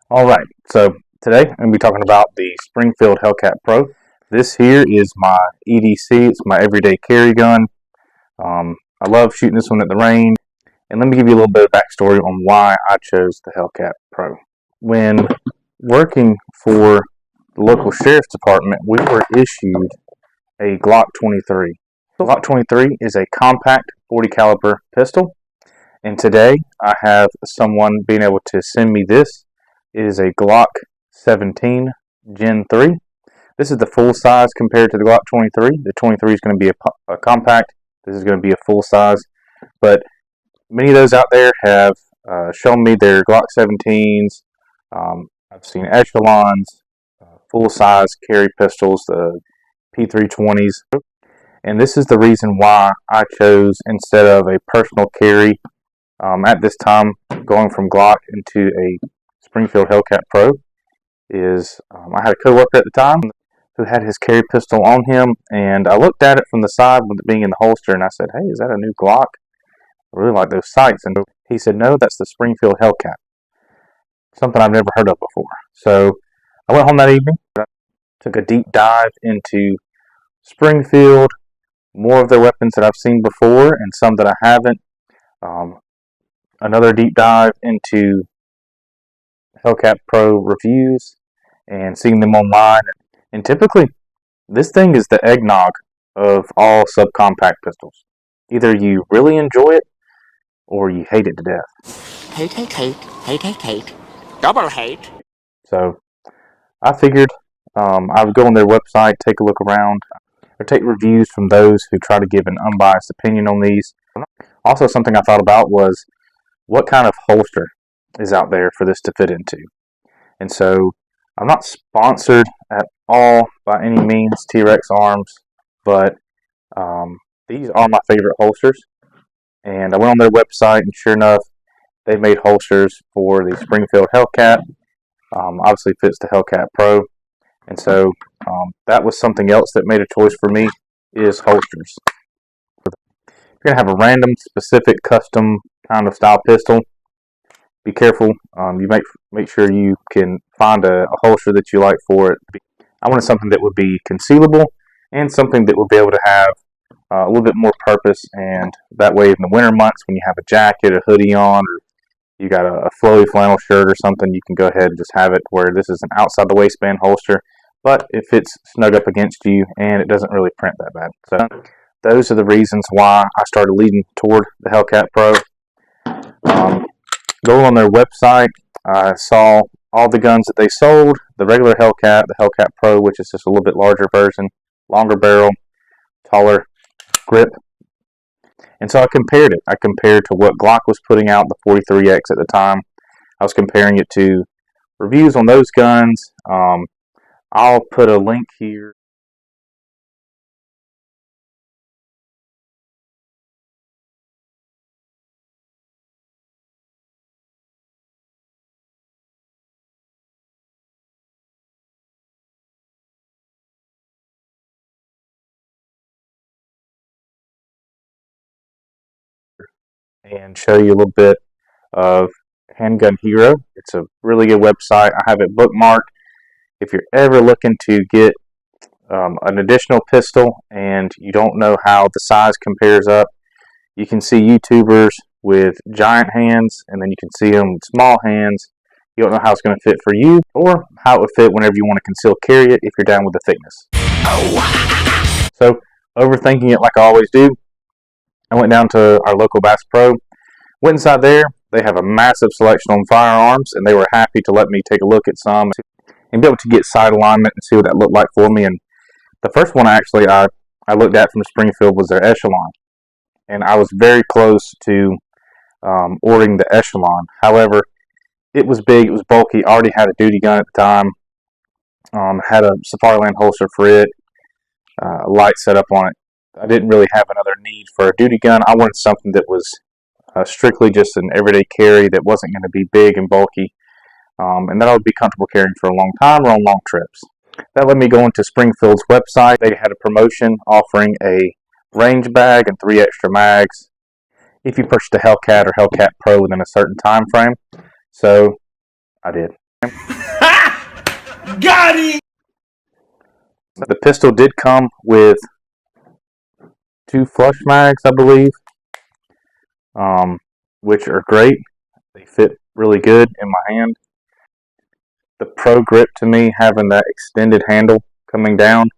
Alright, so today I'm going to be talking about the Springfield Hellcat PRO. This here is my EDC, it's my everyday carry gun. I love shooting this one at the range. And let me give you a little bit of backstory on why I chose the Hellcat PRO. When working for the local sheriff's department, we were issued a Glock 23. The Glock 23 is a compact 40 caliber pistol. And today I have someone being able to send me this. It is a Glock 17 Gen 3. This is the full size compared to the Glock 23. The 23 is going to be a compact. This is going to be a full size. But many of those out there have shown me their Glock 17s. I've seen echelons, full size carry pistols, the P320s. And this is the reason why I chose, instead of a personal carry, at this time going from Glock into a Springfield Hellcat PRO, is I had a coworker at the time who had his carry pistol on him, and I looked at it from the side with it being in the holster, and I said, "Hey, is that a new Glock? I really like those sights." And he said, "No, that's the Springfield Hellcat." Something I've never heard of before. So I went home that evening, took a deep dive into Springfield, more of their weapons that I've seen before and some that I haven't. Another deep dive into Hellcat PRO reviews and seeing them online. And typically, this thing is the eggnog of all subcompact pistols. Either you really enjoy it or you hate it to death. Hate, hate, hate, hate, hate, hate, double hate. So I figured I would go on their website, take a look around, or take reviews from those who try to give an unbiased opinion on these. Also, something I thought about was what kind of holster is out there for this to fit into. And so I'm not sponsored at all by any means, T-Rex Arms, but these are my favorite holsters. And I went on their website, and sure enough, they made holsters for the Springfield Hellcat. Obviously fits the Hellcat PRO. And so that was something else that made a choice for me, is holsters. If you're going to have a random, specific, custom kind of style pistol, be careful. You make sure you can find a holster that you like for it. I wanted something that would be concealable and something that would be able to have a little bit more purpose, and that way in the winter months when you have a jacket, a hoodie on, or you got a flowy flannel shirt or something, you can go ahead and just have it where this is an outside the waistband holster, but it fits snug up against you and it doesn't really print that bad. So those are the reasons why I started leading toward the Hellcat PRO. Going on their website, I saw all the guns that they sold, the regular Hellcat, the Hellcat PRO, which is just a little bit larger version, longer barrel, taller grip. And so I compared it. I compared to what Glock was putting out, the 43X at the time. I was comparing it to reviews on those guns. I'll put a link here. And show you a little bit of Handgun Hero. It's a really good website. I have it bookmarked. If you're ever looking to get an additional pistol and you don't know how the size compares up, you can see YouTubers with giant hands, and then you can see them with small hands. You don't know how it's going to fit for you, or how it would fit whenever you want to conceal carry it if you're down with the thickness. So, overthinking it like I always do, I went down to our local Bass Pro, went inside there. They have a massive selection on firearms, and they were happy to let me take a look at some and be able to get sight alignment and see what that looked like for me. And the first one I looked at from Springfield was their echelon, and I was very close to ordering the echelon. However, it was big, it was bulky. I already had a duty gun at the time, had a Safariland holster for it, a light set up on it. I didn't really have another need for a duty gun. I wanted something that was strictly just an everyday carry that wasn't going to be big and bulky, and that I would be comfortable carrying for a long time or on long trips. That let me go into Springfield's website. They had a promotion offering a range bag and 3 extra mags if you purchased a Hellcat or Hellcat PRO within a certain time frame. So I did. Got it! The pistol did come with 2 flush mags, I believe, which are great. They fit really good in my hand. The Pro grip, to me, having that extended handle coming down,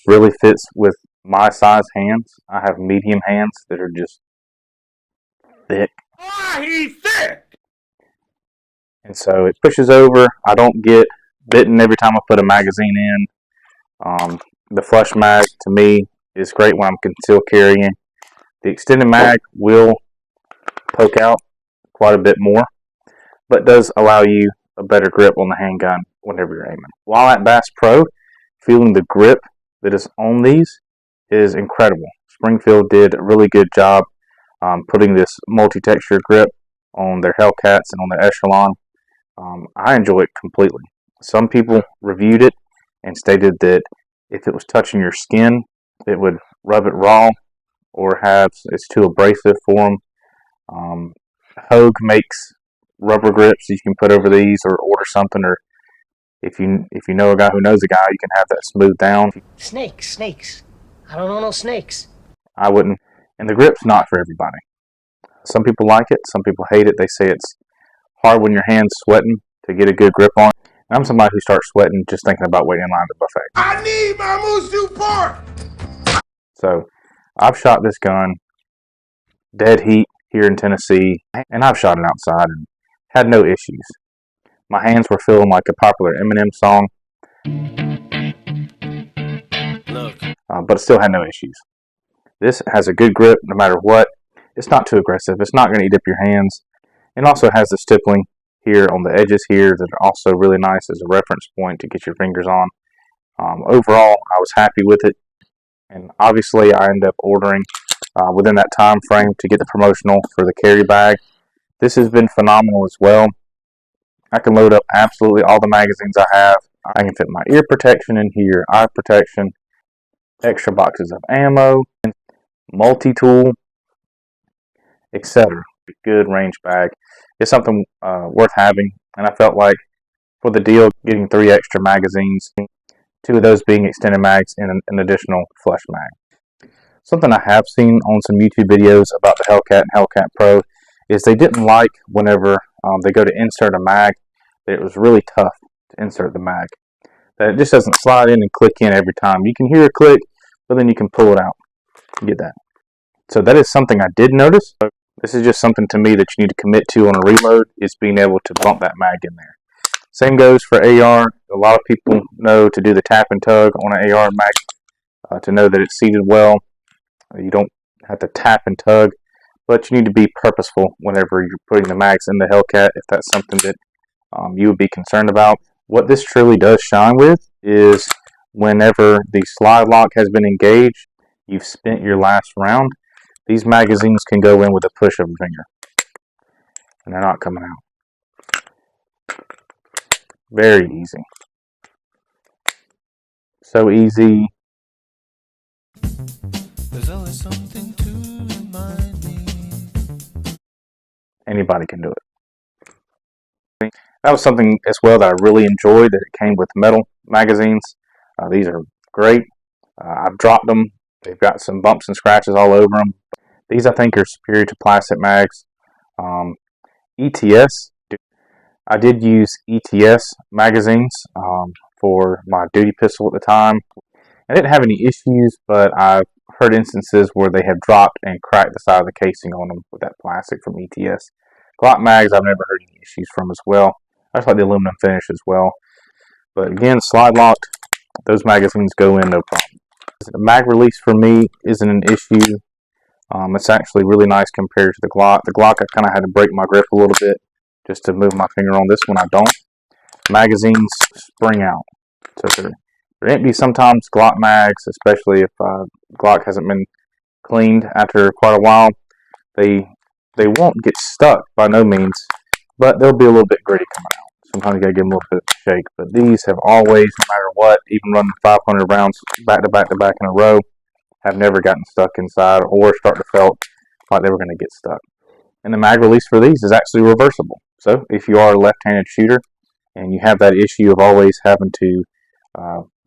really fits with my size hands. I have medium hands that are just thick. He's thick! And so it pushes over. I don't get bitten every time I put a magazine in. The flush mag, to me, is great when I'm concealed carrying. The extended mag will poke out quite a bit more, but does allow you a better grip on the handgun whenever you're aiming. While at Bass Pro, feeling the grip that is on these is incredible. Springfield did a really good job putting this multi-texture grip on their Hellcats and on their Echelon. I enjoy it completely. Some people reviewed it and stated that if it was touching your skin, it would rub it raw or it's too abrasive for them. Hogue makes rubber grips you can put over these or order something, or if you know a guy who knows a guy, you can have that smoothed down. Snakes. I don't know no snakes. I wouldn't. And the grip's not for everybody. Some people like it, some people hate it. They say it's hard when your hand's sweating to get a good grip on. And I'm somebody who starts sweating just thinking about waiting in line at the buffet. I need my Musu Park! So I've shot this gun dead heat here in Tennessee, and I've shot it outside and had no issues. My hands were feeling like a popular Eminem song, but still had no issues. This has a good grip no matter what. It's not too aggressive. It's not going to eat up your hands. It also has the stippling here on the edges here that are also really nice as a reference point to get your fingers on. Overall, I was happy with it, and obviously I ended up ordering within that time frame to get the promotional for the carry bag. This has been phenomenal as well. I can load up absolutely all the magazines I have. I can fit my ear protection in here, eye protection, extra boxes of ammo, multi-tool, etc. Good range bag. It's something worth having, and I felt like for the deal, getting 3 extra magazines, 2 of those being extended mags and an additional flush mag. Something I have seen on some YouTube videos about the Hellcat and Hellcat Pro is they didn't like whenever they go to insert a mag, that it was really tough to insert the mag. That it just doesn't slide in and click in every time. You can hear a click, but then you can pull it out. You get that. So that is something I did notice. This is just something to me that you need to commit to on a reload, is being able to bump that mag in there. Same goes for AR. A lot of people know to do the tap and tug on an AR mag to know that it's seated well. You don't have to tap and tug, but you need to be purposeful whenever you're putting the mags in the Hellcat if that's something that you would be concerned about. What this truly does shine with is whenever the slide lock has been engaged, you've spent your last round, these magazines can go in with a push of a finger, and they're not coming out. Very easy. So easy. There's always something to remind me. Anybody can do it. That was something as well that I really enjoyed, that it came with metal magazines. These are great. I've dropped them. They've got some bumps and scratches all over them. These, I think, are superior to plastic mags. ETS. I did use ETS magazines for my duty pistol at the time. I didn't have any issues, but I've heard instances where they have dropped and cracked the side of the casing on them with that plastic from ETS. Glock mags, I've never heard any issues from as well. I just like the aluminum finish as well. But again, slide locked, those magazines go in no problem. The mag release for me isn't an issue. It's actually really nice compared to the Glock. The Glock, I kind of had to break my grip a little bit just to move my finger on. This one, I don't. Magazines spring out. So they're empty sometimes. Glock mags, especially if Glock hasn't been cleaned after quite a while, they won't get stuck by no means, but they'll be a little bit gritty coming out. Sometimes you gotta give them a little bit of a shake. But these have always, no matter what, even running 500 rounds back to back to back in a row, have never gotten stuck inside or start to felt like they were going to get stuck. And the mag release for these is actually reversible. So if you are a left-handed shooter, and you have that issue of always having to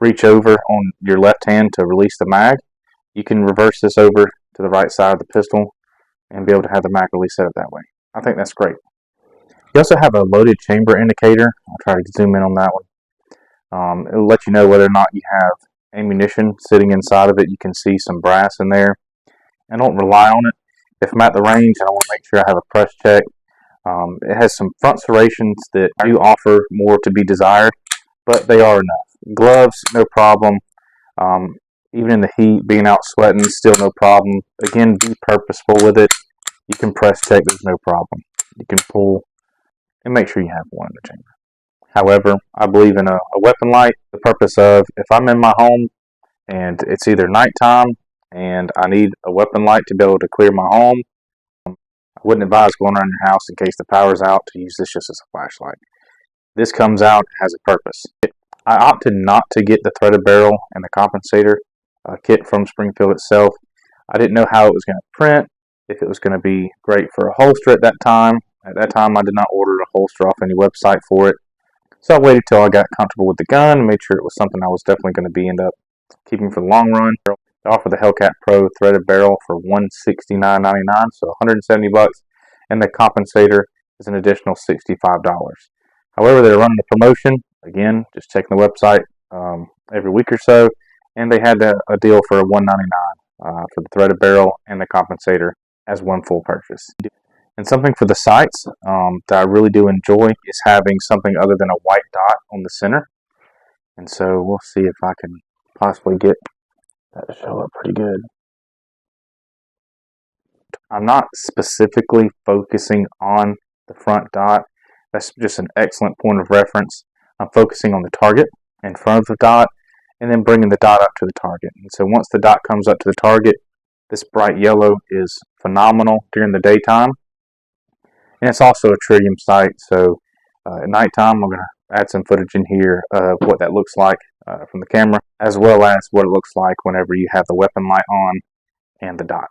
reach over on your left hand to release the mag, you can reverse this over to the right side of the pistol and be able to have the mag release set up that way. I think that's great. You also have a loaded chamber indicator. I'll try to zoom in on that one. It'll let you know whether or not you have ammunition sitting inside of it. You can see some brass in there. I don't rely on it. If I'm at the range, I want to make sure I have a press check. It has some front serrations that do offer more to be desired, but they are enough. Gloves, no problem. Even in the heat, being out sweating, still no problem. Again, be purposeful with it. You can press check, there's no problem. You can pull and make sure you have one in the chamber. However, I believe in a weapon light. The purpose of, if I'm in my home and it's either nighttime and I need a weapon light to be able to clear my home, I wouldn't advise going around your house in case the power's out to use this just as a flashlight. This comes out, has a purpose. I opted not to get the threaded barrel and the compensator kit from Springfield itself. I didn't know how it was going to print, if it was going to be great for a holster at that time. At that time, I did not order a holster off any website for it. So I waited till I got comfortable with the gun and made sure it was something I was definitely going to end up keeping for the long run. They offer the Hellcat PRO threaded barrel for $169.99, so $170, and the compensator is an additional $65. However, they're running a promotion. Again, just checking the website every week or so, and they had a deal for $199 for the threaded barrel and the compensator as one full purchase. And something for the sights that I really do enjoy is having something other than a white dot on the center. And so we'll see if I can possibly get that to show up pretty good. I'm not specifically focusing on the front dot. That's just an excellent point of reference. I'm focusing on the target in front of the dot and then bringing the dot up to the target. And so once the dot comes up to the target, this bright yellow is phenomenal during the daytime. And it's also a tritium sight, so at nighttime I'm going to add some footage in here of what that looks like from the camera, as well as what it looks like whenever you have the weapon light on and the dot.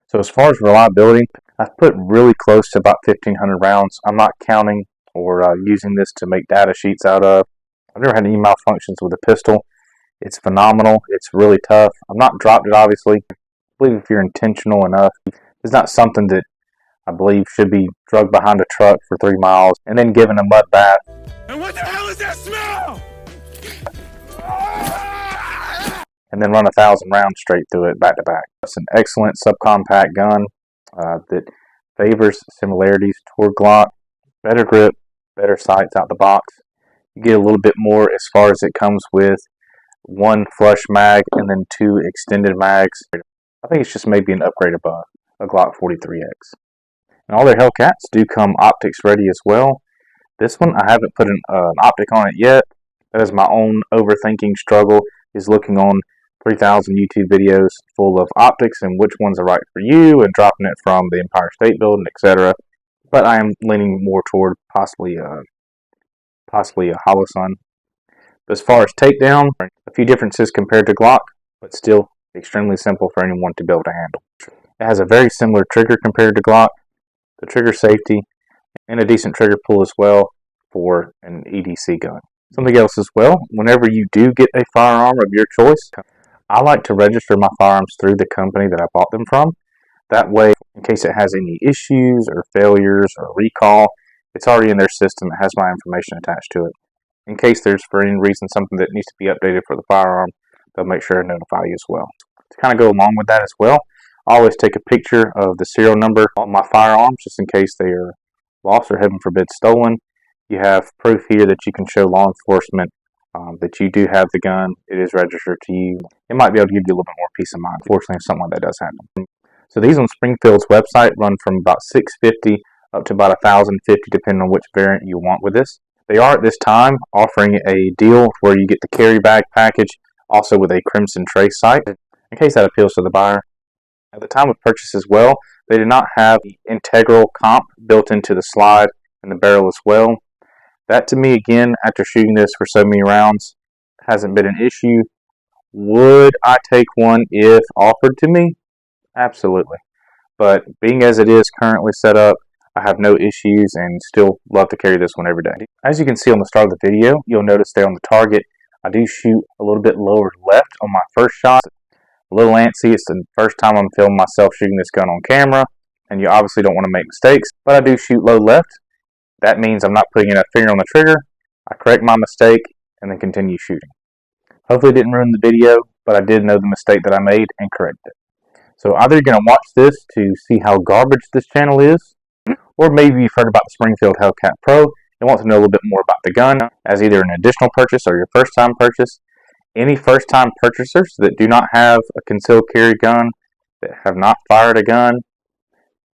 So as far as reliability, I've put really close to about 1,500 rounds. I'm not counting or using this to make data sheets out of. I've never had any malfunctions with a pistol. It's phenomenal. It's really tough. I've not dropped it, obviously. I believe if you're intentional enough, it's not something that I believe should be drugged behind a truck for 3 miles and then given a mud bath. And what the hell is that smell? And then run 1,000 rounds straight through it back to back. It's an excellent subcompact gun that favors similarities toward Glock. Better grip, better sights out the box. You get a little bit more as far as it comes with one flush mag and then 2 extended mags. I think it's just maybe an upgrade above a Glock 43X. And all their Hellcats do come optics ready as well. This one, I haven't put an optic on it yet. That is my own overthinking struggle, is looking on 3,000 YouTube videos full of optics and which ones are right for you and dropping it from the Empire State Building, etc. But I am leaning more toward possibly a Holosun. As far as takedown, a few differences compared to Glock, but still extremely simple for anyone to be able to handle. It has a very similar trigger compared to Glock, the trigger safety, and a decent trigger pull as well for an EDC gun. Something else as well, whenever you do get a firearm of your choice, I like to register my firearms through the company that I bought them from. That way, in case it has any issues or failures or recall, it's already in their system. It has my information attached to it. In case there's, for any reason, something that needs to be updated for the firearm, they'll make sure to notify you as well. To kind of go along with that as well, I always take a picture of the serial number on my firearms just in case they are lost or, heaven forbid, stolen. You have proof here that you can show law enforcement that you do have the gun. It is registered to you. It might be able to give you a little bit more peace of mind. Unfortunately, if something like that does happen. So these on Springfield's website run from about $650 up to about $1,050 depending on which variant you want with this. They are at this time offering a deal where you get the carry bag package also with a Crimson Trace sight in case that appeals to the buyer. At the time of purchase as well, they did not have the integral comp built into the slide and the barrel as well. That to me, again, after shooting this for so many rounds, hasn't been an issue. Would I take one if offered to me? Absolutely. But being as it is currently set up, I have no issues and still love to carry this one every day. As you can see on the start of the video, you'll notice there on the target, I do shoot a little bit lower left on my first shot. A little antsy, it's the first time I'm filming myself shooting this gun on camera, and you obviously don't want to make mistakes, but I do shoot low left. That means I'm not putting enough finger on the trigger. I correct my mistake and then continue shooting. Hopefully it didn't ruin the video, but I did know the mistake that I made and corrected it. So either you're going to watch this to see how garbage this channel is, or maybe you've heard about the Springfield Hellcat PRO and want to know a little bit more about the gun as either an additional purchase or your first time purchase. Any first time purchasers that do not have a concealed carry gun, that have not fired a gun,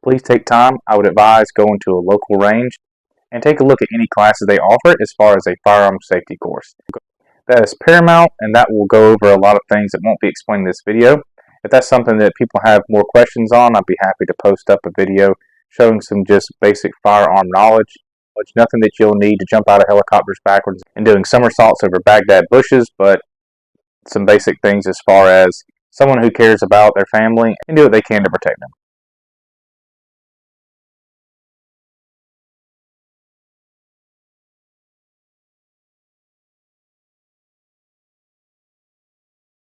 please take time. I would advise going to a local range and take a look at any classes they offer as far as a firearm safety course. That is paramount, and that will go over a lot of things that won't be explained in this video. If that's something that people have more questions on, I'd be happy to post up a video showing some just basic firearm knowledge. It's nothing that you'll need to jump out of helicopters backwards and doing somersaults over Baghdad bushes, but some basic things as far as someone who cares about their family and do what they can to protect them.